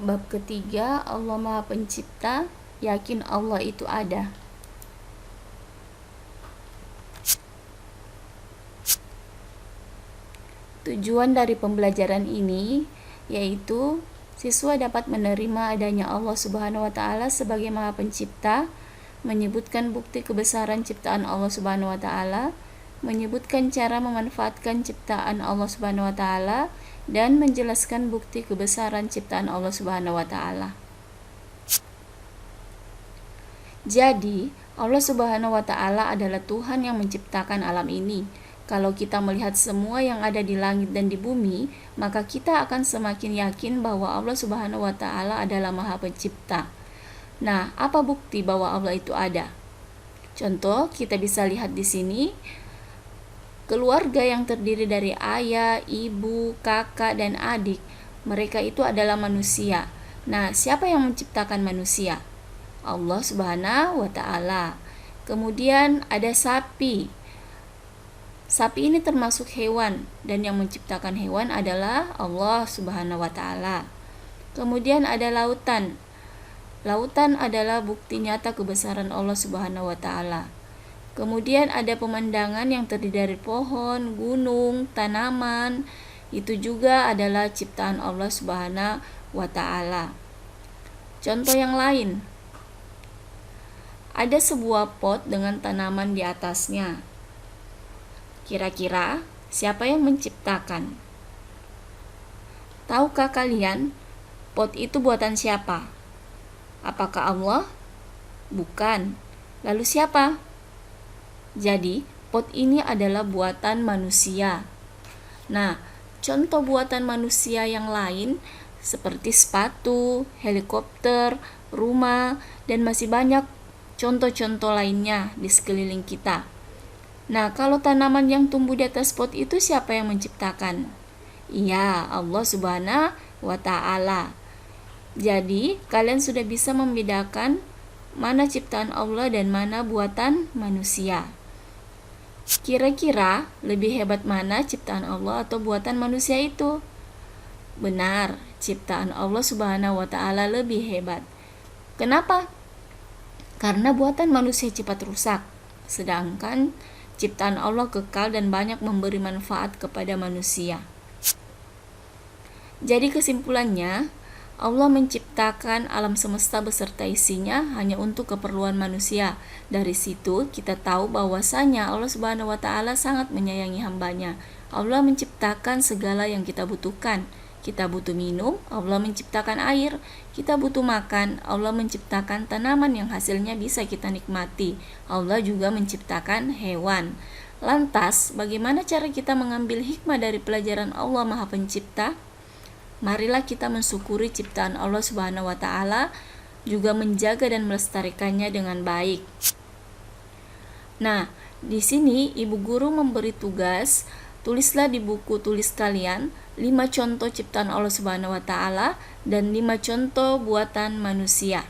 Bab ketiga, Allah Maha Pencipta, yakin Allah itu ada. Tujuan dari pembelajaran ini yaitu siswa dapat menerima adanya Allah Subhanahu wa taala sebagai Maha Pencipta, menyebutkan bukti kebesaran ciptaan Allah Subhanahu wa taala, menyebutkan cara memanfaatkan ciptaan Allah Subhanahu wa taala, dan menjelaskan bukti kebesaran ciptaan Allah Subhanahu wa taala. Jadi, Allah Subhanahu wa taala adalah Tuhan yang menciptakan alam ini. Kalau kita melihat semua yang ada di langit dan di bumi, maka kita akan semakin yakin bahwa Allah Subhanahu wa taala adalah Maha Pencipta. Nah, apa bukti bahwa Allah itu ada? Contoh, kita bisa lihat di sini keluarga yang terdiri dari ayah, ibu, kakak, dan adik. Mereka itu adalah manusia. Nah, siapa yang menciptakan manusia? Allah Subhanahu wa taala. Kemudian ada sapi. Sapi ini termasuk hewan, dan yang menciptakan hewan adalah Allah Subhanahu wa taala. Kemudian ada lautan. Lautan adalah bukti nyata kebesaran Allah Subhanahu wa taala. Kemudian ada pemandangan yang terdiri dari pohon, gunung, tanaman. Itu juga adalah ciptaan Allah Subhanahu wa taala. Contoh yang lain. Ada sebuah pot dengan tanaman di atasnya. Kira-kira siapa yang menciptakan? Tahukah kalian pot itu buatan siapa? Apakah Allah? Bukan. Lalu siapa? Jadi, pot ini adalah buatan manusia. Nah, contoh buatan manusia yang lain seperti sepatu, helikopter, rumah, dan masih banyak contoh-contoh lainnya di sekeliling kita. Nah, kalau tanaman yang tumbuh di atas pot itu siapa yang menciptakan? Iya, Allah Subhanahu wa taala. Jadi, kalian sudah bisa membedakan mana ciptaan Allah dan mana buatan manusia. Kira-kira lebih hebat mana ciptaan Allah atau buatan manusia itu? Benar, ciptaan Allah Subhanahu wa taala lebih hebat. Kenapa? Karena buatan manusia cepat rusak, sedangkan ciptaan Allah kekal dan banyak memberi manfaat kepada manusia. Jadi kesimpulannya, Allah menciptakan alam semesta beserta isinya hanya untuk keperluan manusia. Dari situ kita tahu bahwasanya Allah Subhanahu wa taala sangat menyayangi hambanya. Allah menciptakan segala yang kita butuhkan. Kita butuh minum, Allah menciptakan air. Kita butuh makan, Allah menciptakan tanaman yang hasilnya bisa kita nikmati. Allah juga menciptakan hewan. Lantas, bagaimana cara kita mengambil hikmah dari pelajaran Allah Maha Pencipta? Marilah kita mensyukuri ciptaan Allah Subhanahu wa taala, juga menjaga dan melestarikannya dengan baik. Nah, di sini ibu guru memberi tugas, tulislah di buku tulis kalian 5 contoh ciptaan Allah Subhanahu wa taala dan 5 contoh buatan manusia.